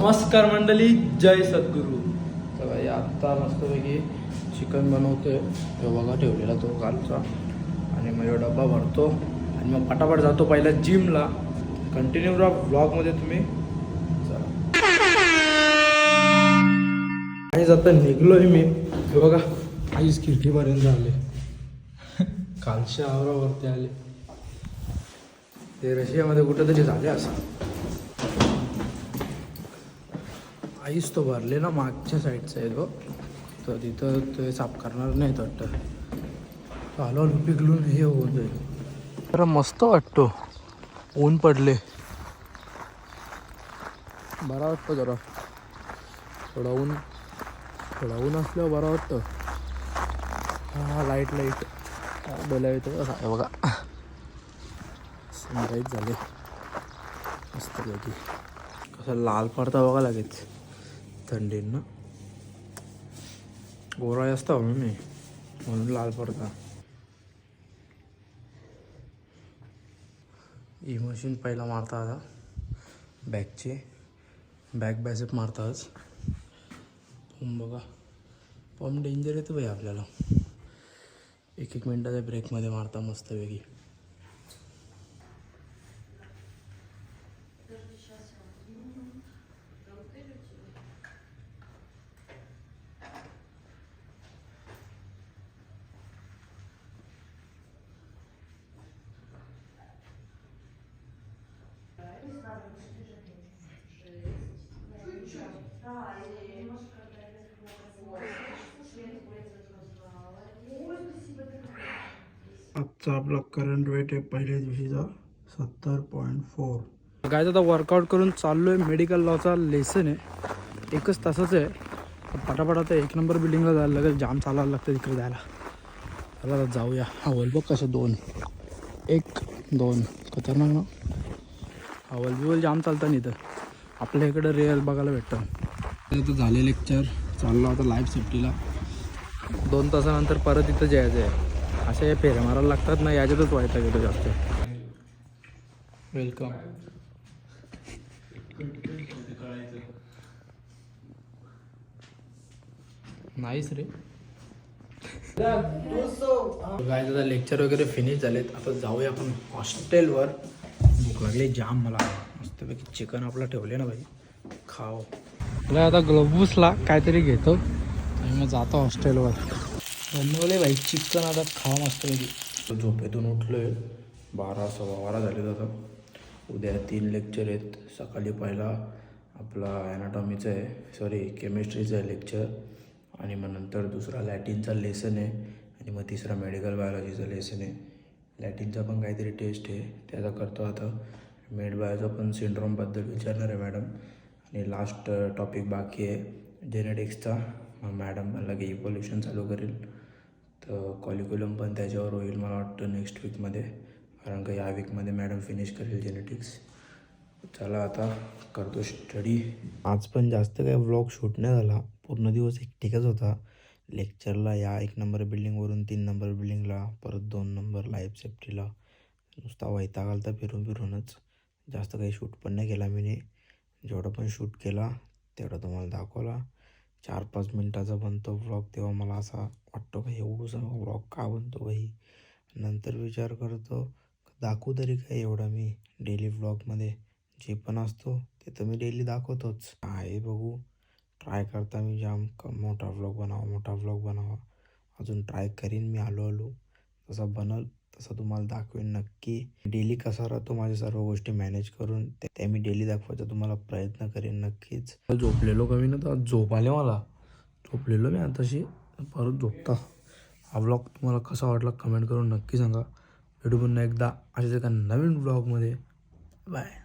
नमस्कार मंडळी, जय सद्गुरू. तर भाई आत्ता मस्तपैकी चिकन बनवतोय. तो बघा ठेवलेला तो कालचा. आणि मग डब्बा भरतो आणि मग पटापट जातो पहिल्या जिमला. कंटिन्यू ब्लॉगमध्ये तुम्ही चला. आणि आता निघलोय मी. हे बघा आईच खिडकीपर्यंत आले. कालच्या आवरावरती आले. ते रशियामध्ये कुठेतरी झाले असं. आईस तो भरले ना मागच्या साईडचा आहे तो. तर तिथं ते साफ करणार नाही वाटतं. आलो पिघलून हे होत आहे. जरा मस्त वाटतो. ऊन पडले बरा वाटतं. जरा थोडा ऊन असल्यावर बरा वाटतं. हा लाईट बोला येतो का बघा. सनराईज झाले मस्त पैकी. कसं लाल पडता बघा लगेच थंडीनं. गोरा असता म्हणून लाल पडता. ही मशीन पहिला मारता आता बॅकची. बॅक बॅसेप मारताच. बघा पंप डेंजर येतो भाई आपल्याला. एक मिनटाच्या ब्रेकमध्ये मारता मस्तपैकी. आजचा आपला करंट वेट आहे पहिल्या दिवशीचा 70.4. काय आता वर्कआउट करून चाललो आहे. मेडिकल लॉचा लेसन आहे. 1 तासाचं आहे. पटापट आता 1 नंबर बिल्डिंगला जायला लागेल. जाम चालायला लागतं तिकडे जायला. चला जाऊया. हवल बघ कसं 2 1 2 खतरनाक ना. हवल बिवल जाम चालतं नाही तर आपल्या इकडं रिअल बघायला भेटतं. आता झाले लेक्चर. चाललो आता लाईफ सेफ्टीला. 2 तासानंतर परत इथं जायचं आहे. असे फेऱ्या मारायला लागतात ना, याच्यातच व्हायचा गेलो जास्त. वेलकम. नाहीच रे. काय आता लेक्चर वगैरे फिनिश झालेत. आता जाऊया आपण हॉस्टेलवर. भूक लागली जाम मला. मस्तपैकी चिकन आपलं ठेवले ना भाई, खाओ. मला आता ग्लोबूसला काहीतरी घेतो आणि मग जातो हॉस्टेलवर. बनवले भाई चिकन. आता खावा मस्तपैकी. झोपेतून उठलोय. 12 सव्वा 12 झाले. आता उद्या 3 लेक्चर आहेत. सकाळी पहिला आपला ॲनाटॉमीचं आहे, केमिस्ट्रीचं आहे लेक्चर. आणि मग नंतर दुसरा लॅटिनचा लेसन आहे. आणि मग तिसरा मेडिकल बायोलॉजीचा लेसन आहे. लॅटिनचा पण काहीतरी टेस्ट आहे, त्याचा करतो आता. मेड बायोचा पण सिंड्रोमबद्दल विचारणार आहे मॅडम. आणि लास्ट टॉपिक बाकी आहे जेनेटिक्सचा. मग मॅडम मला की इव्होल्युशन चालू करेल. तर कॉलिक्युलम पण त्याच्यावर होईल मला वाटतं नेक्स्ट वीकमध्ये. कारण का या वीकमध्ये मॅडम फिनिश करेल जेनेटिक्स. चला आता करतो स्टडी. आज पण जास्त काही व्लॉग शूट नाही झाला. पूर्ण दिवस एकटिकच होता. लेक्चरला या 1 नंबर बिल्डिंगवरून 3 नंबर बिल्डिंगला, परत 2 नंबर लाईफ सेफ्टीला. नुसता वैताग आलता फिरूनच. जास्त काही शूट पण नाही केला मी. जेवढं पण शूट केला तेवढा तुम्हाला दाखवला. 4-5 मिनटाचा बनतो व्लॉग. तेव्हा मला असा वाटतो का एवढंसा व्लॉग का बनतो भाई. नंतर विचार करतो दाखवू तरी काय एवढा. मी डेली व्लॉगमध्ये जे पण असतो ते तर मी डेली दाखवतोच. आहे बघू. ट्राय करता मी जाम मोठा व्लॉग बनावा. अजून ट्राय करीन मी. आलो तसा बनल तसं तुम्हाला दाखवेन नक्की. डेली कसा राहतो माझ्या सर्व गोष्टी मॅनेज करून त्या मी डेली दाखवायचा तुम्हाला प्रयत्न करेन नक्कीच. झोपलेलो कमी ना, तर झोप आले मला. झोपलेलो मी आताशी, परत झोपता. हा व्लॉग तुम्हाला कसा वाटला कमेंट करून नक्की सांगा. भेटू पुन्हा एकदा अशाच एका नवीन व्लॉगमध्ये. बाय.